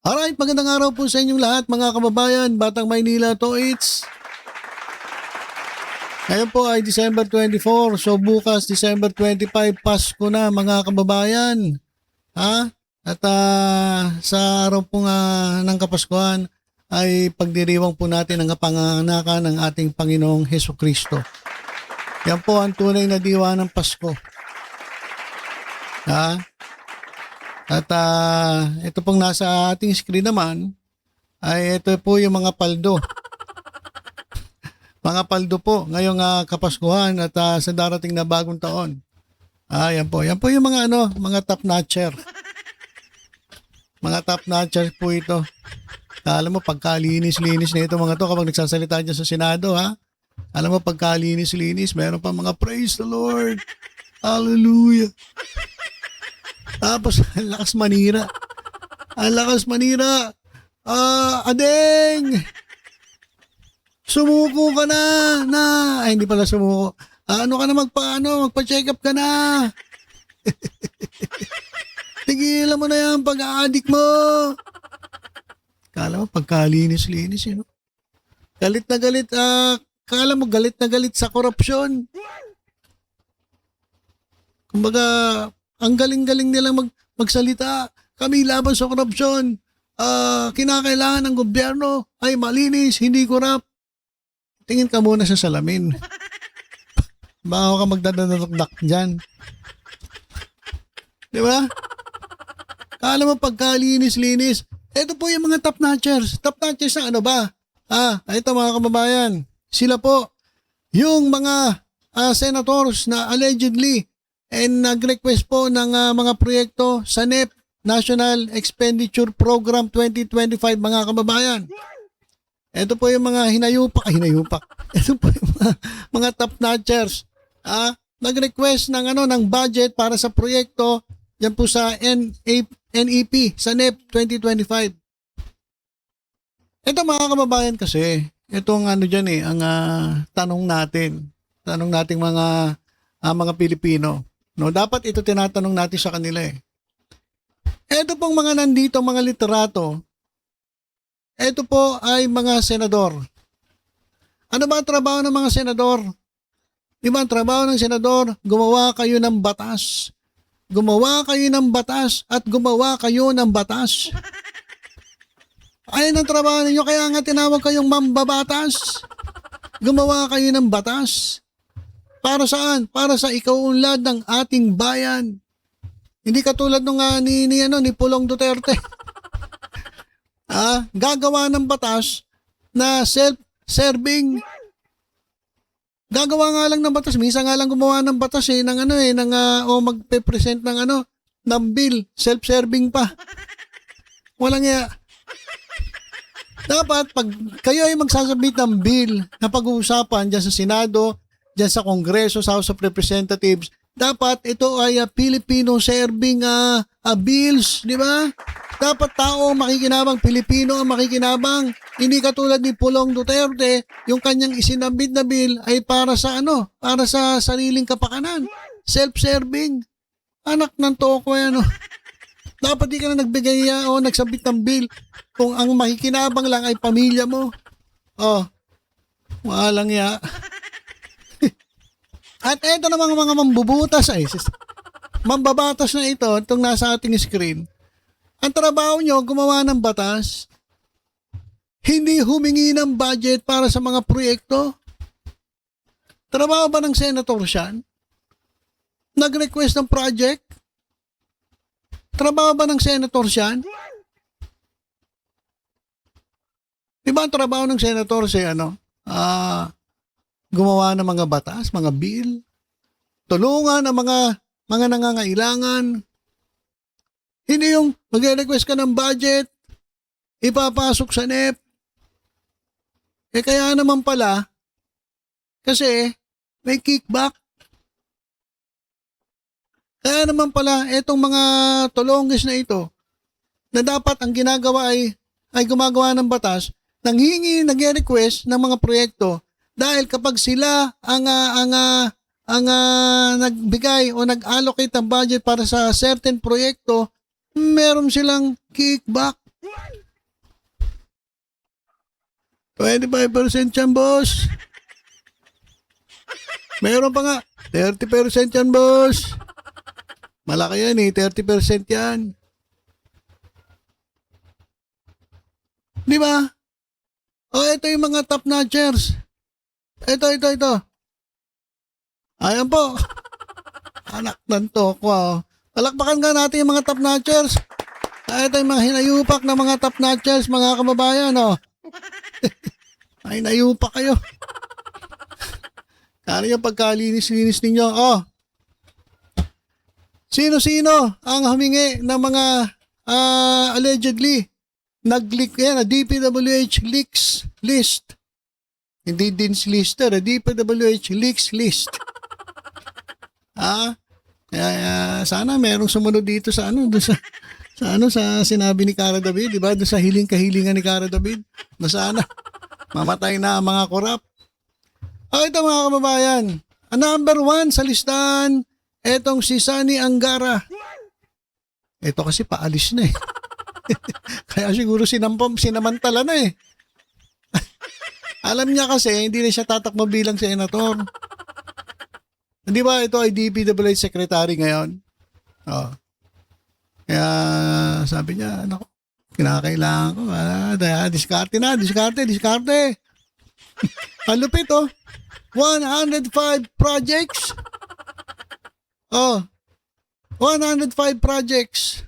Alright, magandang araw po sa inyong lahat mga kababayan, Batang Maynila to it's. Ngayon po ay December 24, so bukas December 25, Pasko na mga kababayan. Ha? At sa araw po nga ng Kapaskuhan ay pagdiriwang po natin ang kapanganakan ng ating Panginoong Hesukristo. Yan po ang tunay na diwa ng Pasko. Ha? At ito pong nasa ating screen naman ay ito po yung mga paldo. Mga paldo po ngayong Kapaskuhan at sa darating na bagong taon. Yan po. Yan po yung mga mga top notcher. Mga top notcher po ito. Alam mo, pagkalinis-linis na ito mga to kapag nagsasalita dyan sa Senado, ha? Alam mo, pagkalinis-linis, meron pa mga praise the Lord. Hallelujah. Tapos, ang lakas manira. Ang lakas manira. Adeng! Sumuko ka na. Ay, hindi pala sumuko. Ano ka na magpa-check up ka na. Tigilan mo na yan pag-a-addict mo. Kala mo, pagkalinis-linis, no? Galit na galit, kala mo galit na galit sa korupsyon. Kumbaga, ang galing-galing nilang magsalita. Kami laban sa korupsyon. Kinakailangan ng gobyerno ay malinis, hindi korap. Tingin ka muna sa salamin. Baka ka magdadadakdak dyan. Di ba? Kala mo pagkalinis-linis. Ito po yung mga top notchers. Top notchers na ano ba? Ito mga kababayan. Sila po, yung mga senators na allegedly nag-request po ng mga proyekto sa NEP, National Expenditure Program 2025 mga kababayan. Ito po yung mga hinayupak. Ito po yung mga top notchers. Nag-request ng budget para sa proyekto yan po sa NEP, sa NEP 2025. Ito mga kababayan kasi, itong dyan ang tanong nating mga Pilipino. No, dapat ito tinatanong natin sa kanila eh. Ito pong mga nandito, mga literato, ito po ay mga senador. Ano ba ang trabaho ng mga senador? Di ba ang trabaho ng senador? Gumawa kayo ng batas. Gumawa kayo ng batas at gumawa kayo ng batas. Ayun ang trabaho ninyo, kaya nga tinawag kayong mambabatas. Gumawa kayo ng batas. Para saan? Para sa ikaunlad ng ating bayan. Hindi katulad nung ni Pulong Duterte. Gagawa ng batas na self-serving. Gagawa nga lang ng batas. Minsan nga lang gumawa ng batas magpe-present ng bill. Self-serving pa. Walang iya. Dapat pag kayo ay magsasabit ng bill na pag-uusapan dyan sa Senado, dyan sa Kongreso, sa House of Representatives, dapat ito ay Filipino serving bills, di ba? Dapat tao makikinabang, Pilipino ang makikinabang. Hindi katulad ni Pulong Duterte, yung kanyang isinabit na bill ay para sa para sa sariling kapakanan. Self-serving. Anak ng toko yan, Dapat di ka na nagbigay o nagsabit ng bill kung ang makikinabang lang ay pamilya mo. Walang ya. At eto namang mga mambubutas mambabatas na ito, itong nasa ating screen. Ang trabaho nyo, gumawa ng batas, hindi humingi ng budget para sa mga proyekto. Trabaho ba ng senator siyan? Nag-request ng project? Trabaho ba ng senator siyan? Diba ang trabaho ng senator siya, gumawa ng mga batas, mga bill, tulungan ang mga nangangailangan. Hindi yung mag-request ka ng budget, ipapasok sa NEP. Kaya naman pala, kasi may kickback. Kaya naman pala, etong mga tulongis na ito, na dapat ang ginagawa ay gumagawa ng batas, nag-request ng mga proyekto dahil kapag sila ang nagbigay o nag-allocate ng budget para sa certain proyekto, meron silang kickback. 25% yan, boss. Meron pa nga, 30% yan, boss. Malaki yan eh, 30% yan. Di ba? O, ito yung mga top notchers. Ito. Ayan po. Anak ng tokwa. Palakpakan nga natin yung mga top notchers. Ito yung mga hinayupak na mga top notchers, mga kababayan, oh. Ay, hinayupak kayo. Kano yung pagkalinis-linis ninyo, oh. Sino-sino ang humingi ng mga allegedly nag-leak yan, DPWH leaks list. Hindi Dean's Lister, DPWH leaks list. Sana merong sumunod dito sa sa sinabi ni Cara David, di ba? Doon sa hiling-kahilingan ni Cara David. Na sana mamatay na ang mga korap. Ito mga kababayan, number 1 sa listahan, etong si Sunny Angara. Ito kasi paalis na eh. Kaya siguro sinamantala na eh. Alam niya kasi hindi na siya tatakbo bilang senator. Hindi ba ito ay DPWH secretary ngayon? Oh. Kaya sabi niya, ano, kinakailangan ko. Diskarte. Ang lupit oh. 105 projects. Oh. 105 projects.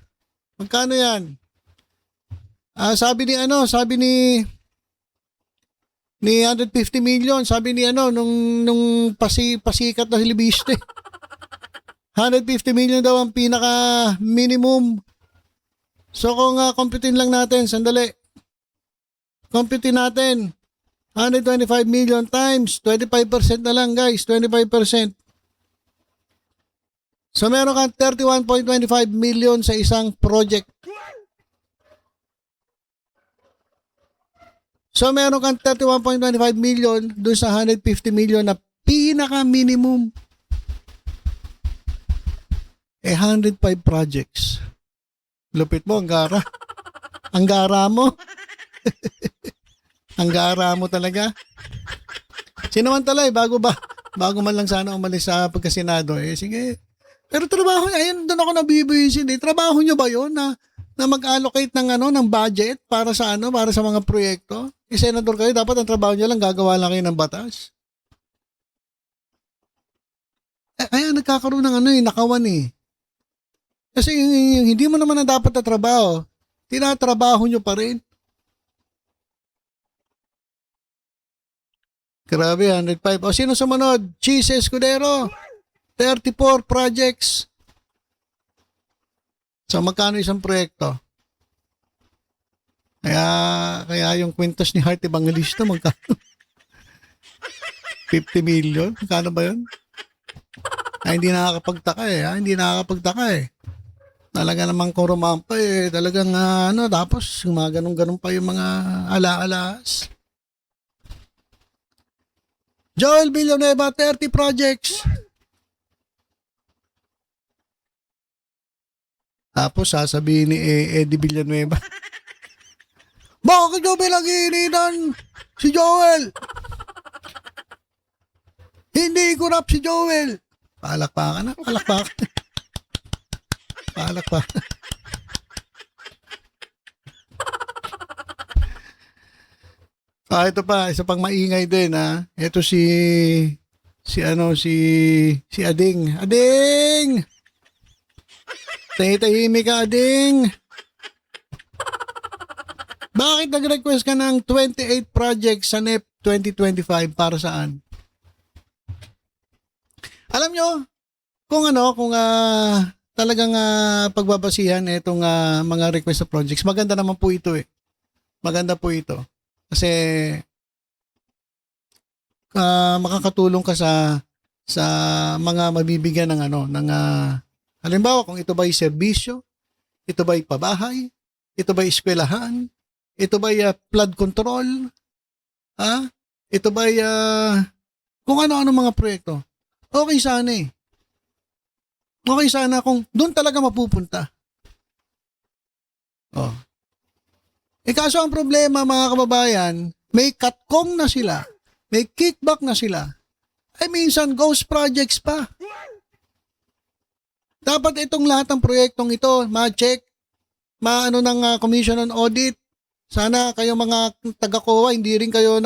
Magkano yan? Sabi ni 150 million, sabi ni nung pasikat na hilibiste. 150 million daw ang pinaka minimum. So kung computein lang natin, sandali. Computein natin. 125 million times 25% na lang, guys, 25%. So meron kang 31.25 million sa isang project. So meron kang 31.25 million dun sa 150 million na pinaka-minimum. 105 projects. Lupit mo, Angara. Angara mo. Angara mo talaga. Sinamantala bago man lang sana umalis sa pagkasenado. Sige. Pero trabaho niya, ayun, doon ako nabibisin. Trabaho niyo ba yun na mag-allocate ng budget para sa mga proyekto? Senator kayo, dapat ang trabaho niyo lang gagawa lang kayo ng batas. Kaya nagkakaroon ng nakawan eh. Kasi yung hindi mo naman na dapat na trabaho, tinatrabaho niyo pa rin. Grabe, 105. O sino sumunod? Cheese Escudero. 34 projects. So magkano isang proyekto? Kaya yung kwintas ni Heart Evangelista magkano? 50 million? Magkano ba yun? Hindi nakakapagtaka eh. Hindi nakakapagtaka eh. Talaga namang kurumampa eh. Talagang tapos gumaganong-ganong pa yung mga ala-alas. Joel Villanueva, 30 projects. Tapos sasabihin ni Eddie Villanueva, bakit nyo pinag-iinitan si Joel? Hindi kurap si Joel. Palakpakan na, palakpakan. Palakpakan. Ito pa, isa pang maingay din ha. Ito si Ading. Ading! Tahimik ka, Ading. Bakit nag-request ka ng 28 projects sa NEP 2025 para saan? Alam nyo, kung talagang pagbabasihan itong mga request na projects, maganda naman po ito eh. Maganda po ito. Kasi makakatulong ka sa mga mabibigyan ng halimbawa kung ito ba'y serbisyo, ito ba'y pabahay, ito ba'y eskwelahan, ito ba'y flood control, ito ba'y kung ano-ano mga proyekto. Okay sana eh. Okay sana kung doon talaga mapupunta. Kaso ang problema mga kababayan, may katkong na sila, may kickback na sila, ay minsan ghost projects pa. Dapat itong lahat ng proyektong ito, ma-check, maano ng Commission on Audit. Sana kayo mga taga-COA, hindi rin kayo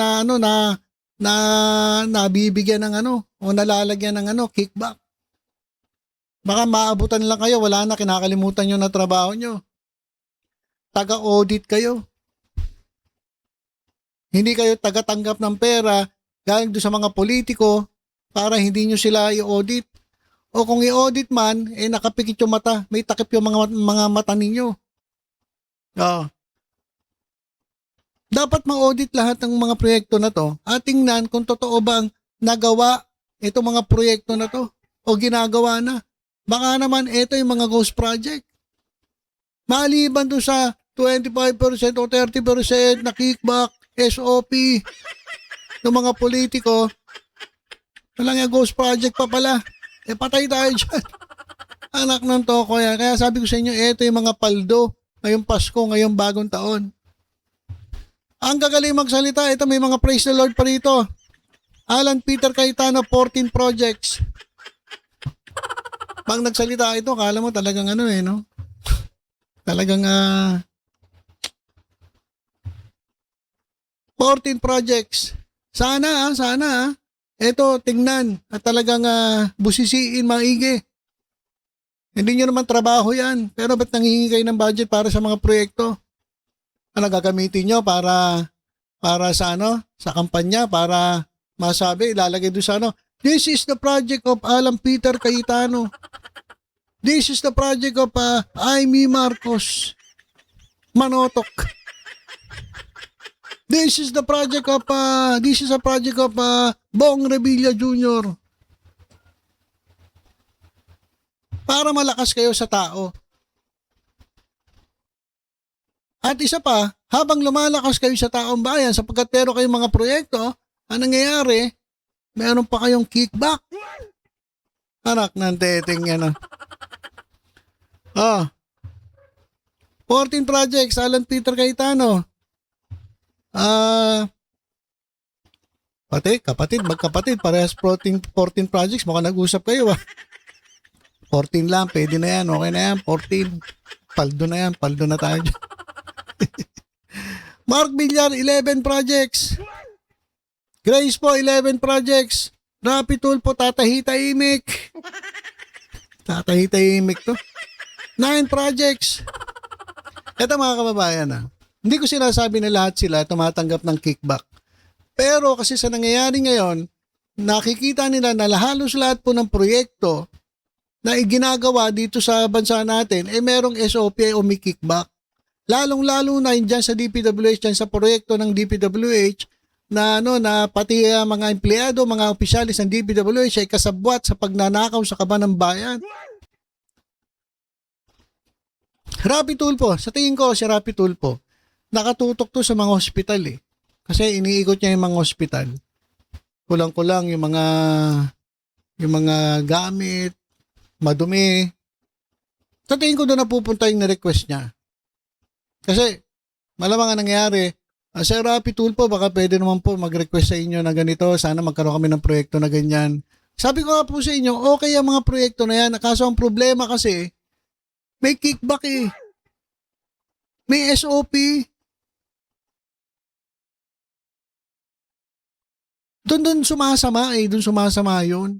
nabibigyan ng o nalalagyan ng kickback. Baka maabutan lang kayo, wala na, kinakalimutan nyo na trabaho nyo. Taga-audit kayo. Hindi kayo taga-tanggap ng pera galing doon sa mga politiko para hindi nyo sila i-audit. O kung i-audit man, nakapikit yung mata, may takip yung mga mata ninyo. Dapat ma-audit lahat ng mga proyekto na to at tingnan kung totoo bang nagawa itong mga proyekto na to o ginagawa na. Baka naman ito yung mga ghost project. Maliban doon sa 25% o 30% na kickback, SOP ng mga politiko, walang yung ghost project pa pala. Patay tayo dyan. Anak ng toko yan. Kaya sabi ko sa inyo, ito yung mga paldo ngayong Pasko, ngayong bagong taon. Ang gagaling magsalita, ito may mga praise the Lord pa rito. Alan Peter Cayetano, 14 projects. Pag nagsalita ito, kala mo talagang no? Talagang 14 projects. Sana. Ito, tingnan at talagang busisiin maigi. Hindi nyo naman trabaho yan. Pero ba't nanghihingi kayo ng budget para sa mga proyekto? Ano gagamitin nyo para sa sa kampanya, para masabi, ilalagay doon sa this is the project of Alan Peter Cayetano. This is the project of Amy Marcos Manotok. This is a project of Bong Revilla Jr. Para malakas kayo sa tao. At isa pa, habang lumalakas kayo sa taong bayan, sapagkat meron kayong mga proyekto, ang nangyayari, meron pa kayong kickback. Anak ng teteng yan. 14 projects, Alan Peter Cayetano. Magkapatid, parehas 14 projects, mukhang nag-usap kayo 14 lang, pwede na yan, okay na yan, 14. Paldo na tayo dyan. Mark Villar, 11 projects. Grace po, 11 projects. Rapi Tulfo, tatahitahimik. Tatahitahimik to. 9 projects. Ito mga kababayan hindi ko sinasabi na lahat sila tumatanggap ng kickback. Pero kasi sa nangyayari ngayon, nakikita nila na halos lahat po ng proyekto na iginagawa dito sa bansa natin, merong SOP o may kickback. Lalong-lalo na dyan sa DPWH, dyan sa proyekto ng DPWH, na pati mga empleyado, mga opisyalis ng DPWH ay kasabwat sa pagnanakaw sa kaban ng bayan. Rapi Tulfo, sa tingin ko si Rapi Tulfo, nakatutok to sa mga hospital Kasi iniikot niya yung mga hospital. Kulang-kulang yung mga gamit, madumi. Sa tingin ko doon napupunta yung na-request niya. Kasi malamang ang nangyari, Sir Rapi Tulfo, baka pwede naman po mag-request sa inyo na ganito, sana magkaroon kami ng proyekto na ganyan. Sabi ko nga po sa inyo, okay ang mga proyekto na yan. Kaso ang problema kasi, may kickback May SOP. Doon sumasama doon sumasama yun.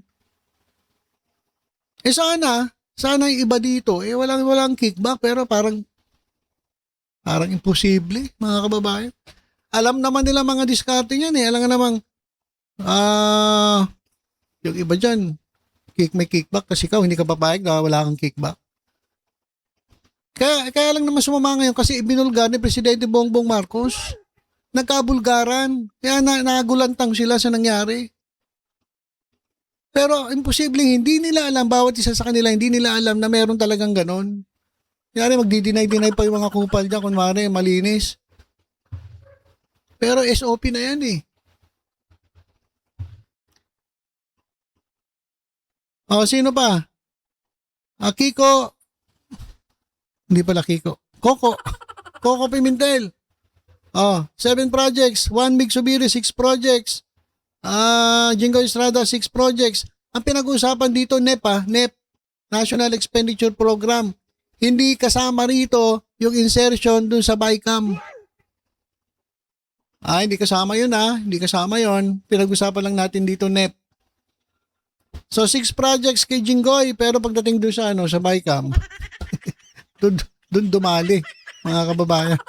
Sana yung iba dito, walang kickback, pero parang imposible, mga kababayan. Alam naman nila mga diskarte niyan Alam nga namang, yung iba dyan, may kickback kasi ikaw, hindi ka papayag na wala kang kickback. Kaya lang naman sumama ngayon kasi ibinulgar ni Presidente Bongbong Marcos. Nagkabulgaran. Kaya nagulantang sila sa nangyari. Pero imposibleng hindi nila alam, bawat isa sa kanila, hindi nila alam na meron talagang ganon. Kaya magdi-deny pa yung mga kupal dyan, kunwari, malinis. Pero SOP na yan sino pa? Kiko. Hindi pala Kiko. Coco Pimentel. 7 projects. 1 Mig-Subiri, 6 projects. Jingo Estrada, 6 projects. Ang pinag-uusapan dito, NEP, National Expenditure Program. Hindi kasama rito yung insertion dun sa BICAM. Hindi kasama yun Hindi kasama yun. Pinag-usapan lang natin dito, NEP. So, 6 projects kay Jinggoy, pero pagdating doon sa BICAM, doon dumali, mga kababayan.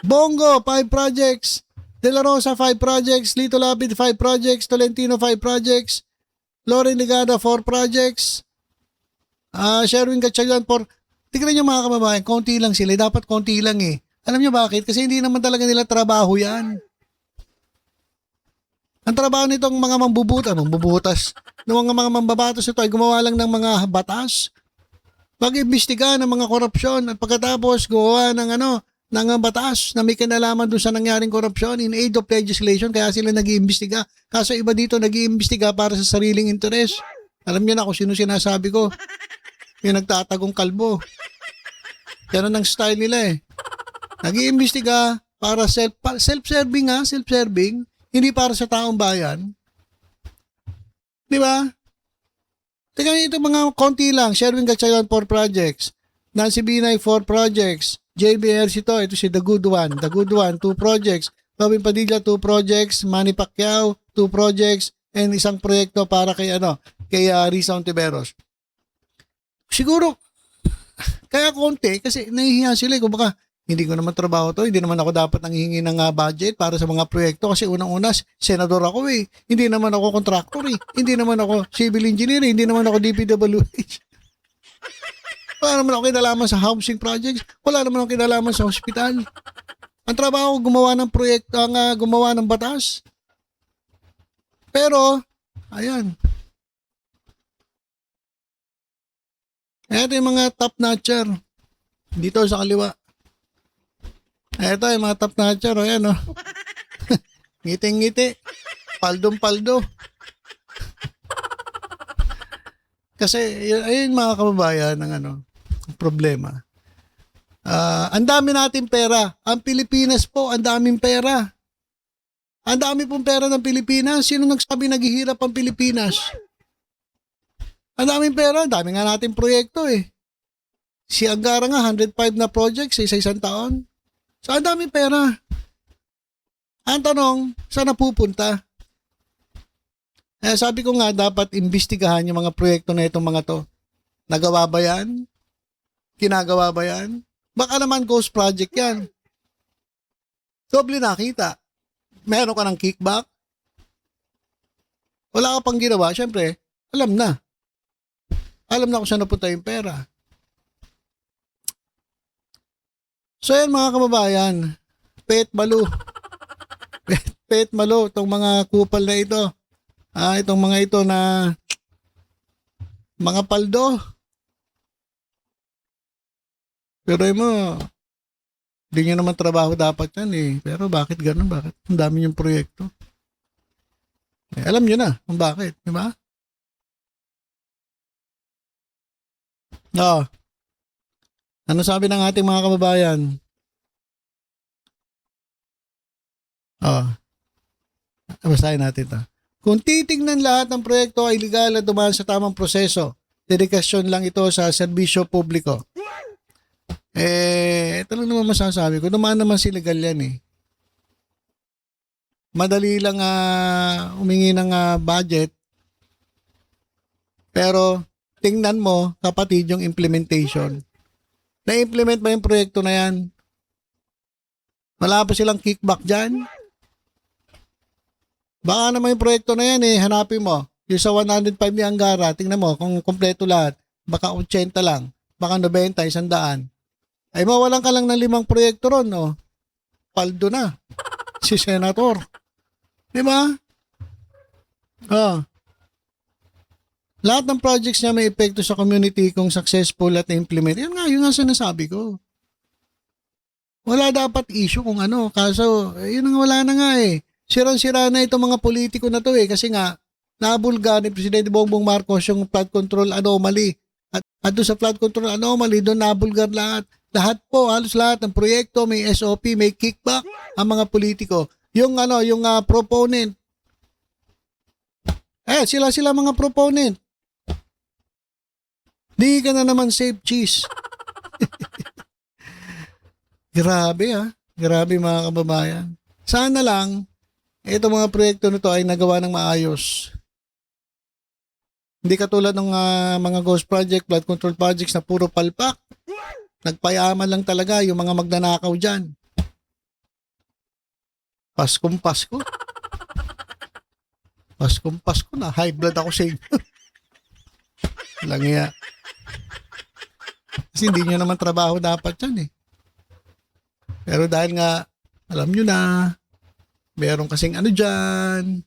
Bongo, 5 projects. De La Rosa, 5 projects. Lito Lapid, 5 projects. Tolentino, 5 projects. Loren Ligada, 4 projects. Sherwin Gatchalian, 4. Tignan nyo mga kababayan, konti lang sila. Dapat konti lang eh. Alam nyo bakit? Kasi hindi naman talaga nila trabaho yan. Ang trabaho nitong mga mambubutas, ng mga mambabatas ito ay gumawa lang ng mga batas. Mag-imbestiga ng mga korupsyon at pagkatapos gumawa ng batas na may kinalaman doon sa nangyaring korupsyon in aid of legislation, kaya sila nag-iimbestiga. Kaso iba dito nag-iimbestiga para sa sariling interes. Alam niyo na kung sino sinasabi ko. Yung nagtatagong kalbo. Yan ang style nila eh. Nag-iimbestiga para self-serving self-serving, hindi para sa taong bayan. Di ba? Tingnan ito mga konti lang. Sherwin Gatchalian, 4 projects. Nancy Binay, 4 projects. JBRC ito si The Good One, 2 projects. Robin Padilla, 2 projects. Manny Pacquiao, 2 projects. And isang proyekto para kay Risa Ontiveros. Siguro, kaya konti, kasi nahihiya sila. Kung baka, hindi ko naman trabaho to, hindi naman ako dapat nanghihingi ng budget para sa mga proyekto kasi unang-una, senador ako eh. Hindi naman ako contractor eh. Hindi naman ako civil engineer eh. Hindi naman ako DPWH. Wala naman ako kinalaman sa housing projects. Wala naman ako kinalaman sa hospital. Ang trabaho ko gumawa ng proyekto, gumawa ng batas. Pero, ayan. Ito yung mga top notcher. Dito sa kaliwa. Ito yung mga top notcher. Ayan o. Ngiting-ngiti. Paldong-paldo. Kasi, ayun mga kababayan ng problema. Ang dami natin pera. Ang Pilipinas po, ang daming pera. Ang dami pong pera ng Pilipinas. Sino nagsabi naghihirap ang Pilipinas? Ang daming pera. Ang dami nga natin proyekto eh. Si Angara nga, 105 na projects sa isang taon. So, ang daming pera. Ang tanong, saan napupunta? Sabi ko nga, dapat imbestigahan yung mga proyekto na itong mga to. Nagawa ba yan? Kinagawa ba yan? Baka naman ghost project yan. Doble nakita. Meron ka ng kickback. Wala ka pang ginawa. Siyempre, alam na. Alam na kung saan napunta yung pera. So yan mga kababayan, pet malo. Pet malo, itong mga kupal na ito. Itong mga ito na mga paldo. Pero mo, hindi nyo naman trabaho dapat yan eh. Pero bakit ganun? Bakit? Ang dami yung proyekto. Alam nyo na kung bakit, di ba? Ano sabi ng ating mga kababayan? Basahin natin ito. Kung titignan lahat ng proyekto ay legal at dumaan sa tamang proseso, dedikasyon lang ito sa serbisyo publiko. Ito lang naman masasabi ko. Dumaan naman si legal yan eh. Madali lang humingi ng budget. Pero tingnan mo, kapatid, yung implementation. Na-implement ba yung proyekto na yan? Wala pa silang kickback dyan? Baka naman yung proyekto na yan hanapin mo. Yung sa 105 ni Angara, tingnan mo kung kompleto lahat. Baka 80 lang. Baka 90, 100. Ay mawalan ka lang ng 5 proyekto ron, no? Paldo na. Si Senator. Di ba? Lahat ng projects niya may epekto sa community kung successful at implement. Yun nga sinasabi ko. Wala dapat issue kung ano. Kaso, yun nga wala na nga eh. Sirang-sira na itong mga politiko na to eh. Kasi nga, nabulga ni Presidente Bongbong Marcos yung flood control anomaly. At doon sa flood control anomaly, doon nabulgar lahat. Lahat po, halos lahat ng proyekto, may SOP, may kickback. ang mga politiko. Yung proponent. Sila mga proponent. Di ka na naman save cheese. Grabe Grabe mga kababayan. Sana lang, itong mga proyekto nito ay nagawa ng maayos. Hindi katulad ng mga ghost project, flood control projects na puro palpak. Nagpayaman lang talaga yung mga magnanakaw dyan. Paskong Pasko. Paskong Pasko na. High blood ako sa inyo. Lang iya. Kasi hindi nyo naman trabaho dapat yan eh. Pero dahil nga, alam nyo na, meron kasing ano dyan.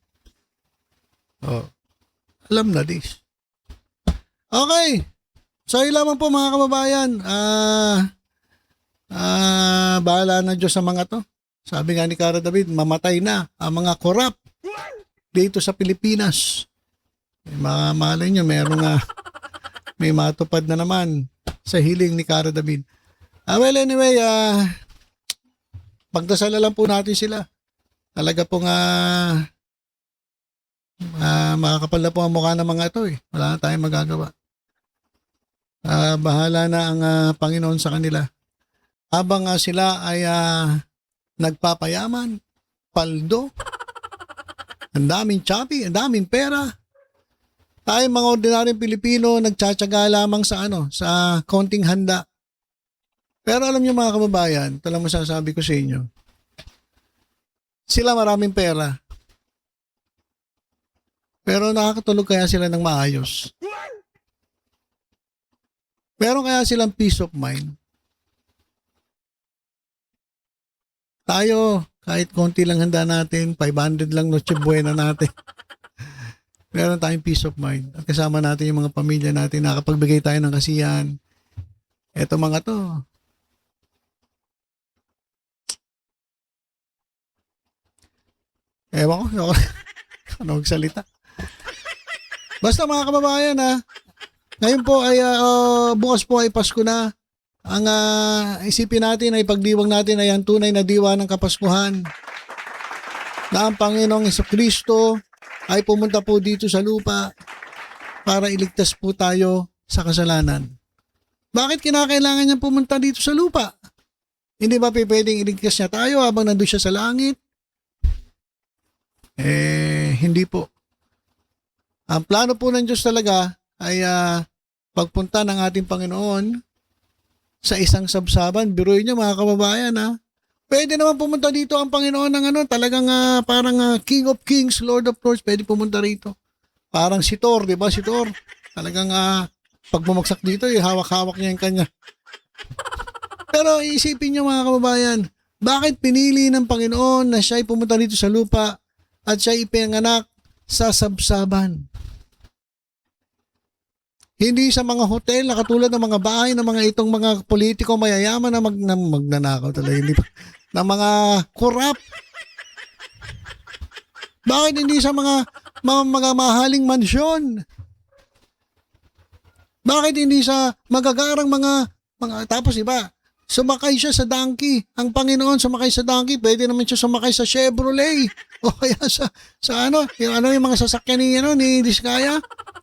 Alam na this. Okay. So, yun lamang po mga kababayan. Bahala na Diyos sa mga to. Sabi nga ni Cara David, mamatay na ang mga corrupt dito sa Pilipinas. Malay nyo, may matupad na naman sa hiling ni Cara David. Well, anyway, pagdasala lang po natin sila. Talaga pong makakapal na po ang mukha ng mga ito eh. Wala na tayong magagawa. Bahala na ang Panginoon sa kanila. Habang sila ay nagpapayaman, paldo, ang daming choppy, ang daming pera. Tayo mga ordinaryong Pilipino nagtsatsaga lamang sa konting handa. Pero alam niyo mga kababayan, ito lang masasabi ko sa inyo. Sila maraming pera. Pero nakakatulog kaya sila ng maayos? Meron kaya silang peace of mind? Tayo, kahit konti lang handa natin, 500 lang Noche Buena natin. Meron tayong peace of mind. At kasama natin yung mga pamilya natin, nakapagbigay tayo ng kasiyahan. Eto mga to. Ewan ko. Ano magsalita? Basta mga kababayan ngayon po ay bukas po ay Pasko na. Ang isipin natin ay pagdiwang natin ay ang tunay na diwa ng Kapaskuhan. Na ang Panginoong Jesucristo ay pumunta po dito sa lupa para iligtas po tayo sa kasalanan. Bakit kinakailangan niya pumunta dito sa lupa? Hindi ba pwedeng iligtas niya tayo habang nandun siya sa langit? Hindi po. Ang plano po ng Diyos talaga ay pagpunta ng ating Panginoon sa isang sabsaban. Biruin niyo mga kababayan Pwede naman pumunta dito ang Panginoon ng talagang parang King of Kings, Lord of Lords. Pwede pumunta rito. Parang si Thor, di ba? Si Thor. Talagang pag bumagsak dito, hawak-hawak niya yung kanya. Pero isipin niyo mga kababayan, bakit pinili ng Panginoon na siya ay pumunta dito sa lupa at siya ipinanganak sa sabsaban? Hindi sa mga hotel na katulad ng mga bahay ng mga itong mga politiko mayayaman na magnanakaw talaga. Hindi pa. Na mga corrupt. Bakit hindi sa mga mahaling mansyon? Bakit hindi sa magagarang mga tapos iba? Sumakay siya sa donkey. Ang Panginoon sumakay sa donkey. Pwede naman siya sumakay sa Chevrolet. O kaya yung mga sasakyan ni Diskaya.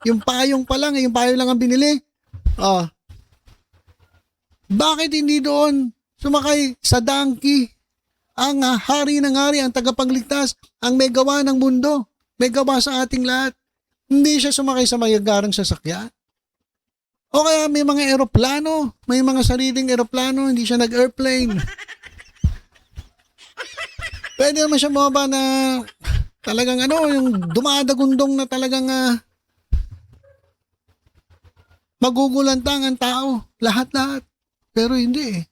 Yung payong pa lang, yung payong lang ang binili. Bakit hindi doon sumakay sa donkey? Ang hari ng hari, ang tagapagligtas, ang may gawa ng mundo, may gawa sa ating lahat. Hindi siya sumakay sa magagarang sasakyan. O kaya may mga eroplano, may mga sariling eroplano, hindi siya nag-airplane. Pwede naman siya bumaba na talagang yung dumadagundong na talagang magugulantang ang tao. Lahat-lahat. Pero hindi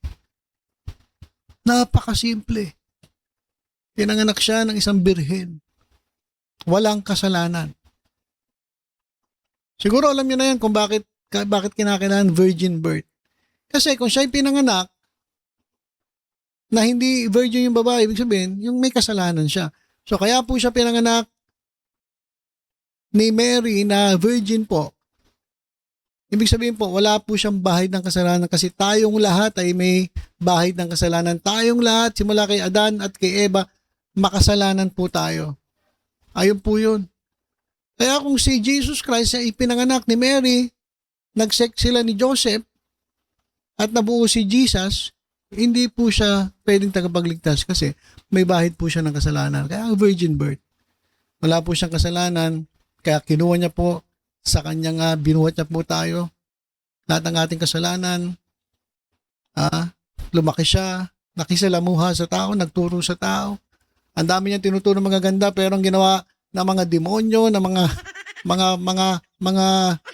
Napakasimple. Pinanganak siya ng isang birhen. Walang kasalanan. Siguro alam niyo na yan kung bakit kinakailangan virgin birth. Kasi kung siya ay pinanganak na hindi virgin yung babae, ibig sabihin, yung may kasalanan siya. So kaya po siya pinanganak ni Mary na virgin po. Ibig sabihin po, wala po siyang bahid ng kasalanan kasi tayong lahat ay may bahid ng kasalanan. Tayong lahat, simula kay Adan at kay Eva, makasalanan po tayo. Ayun po yun. Kaya kung si Jesus Christ ay ipinanganak ni Mary, nag-sex sila ni Joseph, at nabuo si Jesus, hindi po siya pwedeng tagapagligtas kasi may bahid po siya ng kasalanan. Kaya virgin birth. Wala po siyang kasalanan, kaya kinuha niya po sa kanyang binuhat niya po tayo. Lahat ng ating kasalanan, lumaki siya, nakisalamuha sa tao, nagturo sa tao. Ang dami niyang tinuturo ng mga ganda, pero ang ginawa ng mga demonyo, ng mga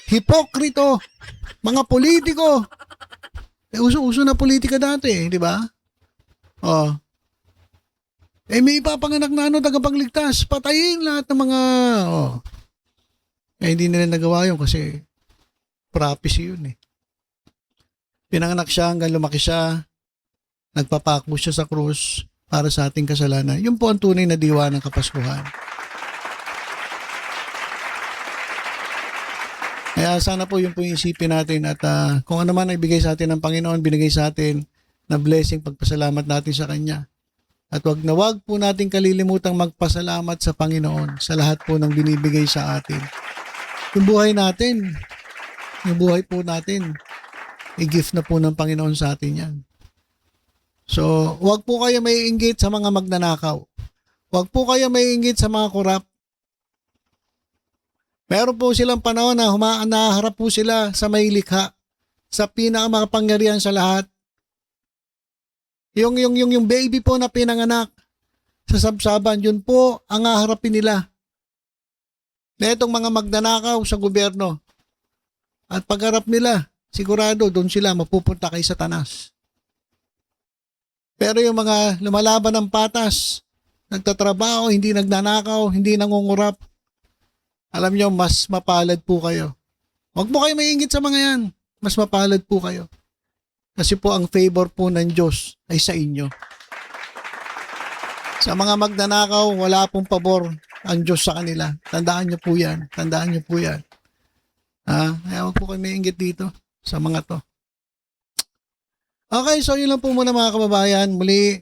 hipokrito, mga politiko. Uso-uso na politika dati, di ba? May ipapanganak na tagapagligtas, patayin lahat ng mga hindi nila nagawa yun kasi prophecy yun eh. Pinanganak siya hanggang lumaki siya, nagpapako siya sa krus para sa ating kasalanan. Yun po ang tunay na diwa ng Kapaskuhan. Kaya sana po yun po yung isipin natin at kung ano man ay bigay sa atin ng Panginoon, binigay sa atin na blessing, pagpasalamat natin sa Kanya. At wag po natin kalilimutang magpasalamat sa Panginoon sa lahat po ng binibigay sa atin. Yung buhay natin, yung buhay po natin, i-gift na po ng Panginoon sa atin yan. So, wag po kayo may inggit sa mga magnanakaw. Wag po kayo may inggit sa mga korap. Meron po silang panahon na naharap po sila sa may likha, sa pinakamakapangyarihan sa lahat. Yung baby po na pinanganak sa sabsaban, yun po ang haharapin nila. Na itong mga magnanakaw sa gobyerno. At pagharap nila, sigurado doon sila mapupunta kay Satanas. Pero yung mga lumalaban ng patas, nagtatrabaho, hindi nagnanakaw, hindi nangungurap, alam nyo, mas mapalad po kayo. Huwag po kayo maingit sa mga yan. Mas mapalad po kayo. Kasi po ang favor po ng Diyos ay sa inyo. Sa mga magnanakaw, wala pong pabor ang Diyos sa kanila. Tandaan nyo po yan. Tandaan nyo po yan. Kaya huwag po kayo maingit dito sa mga to. Okay, so yun lang po muna mga kababayan. Muli,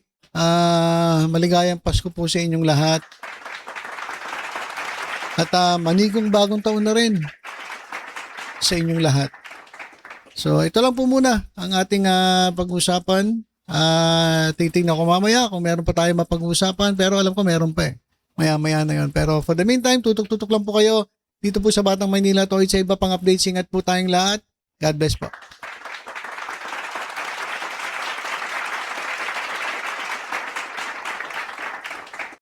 maligayang Pasko po sa inyong lahat. At manigong bagong taon na rin sa inyong lahat. So ito lang po muna ang ating pag-usapan. Titingnan ko mamaya kung meron pa tayo mapag-usapan, pero alam ko meron pa eh. Maya-maya na yun. Pero for the meantime, tutok-tutok lang po kayo dito po sa Batang Maynila. To sa iba pang updates. Ingat po tayong lahat. God bless po.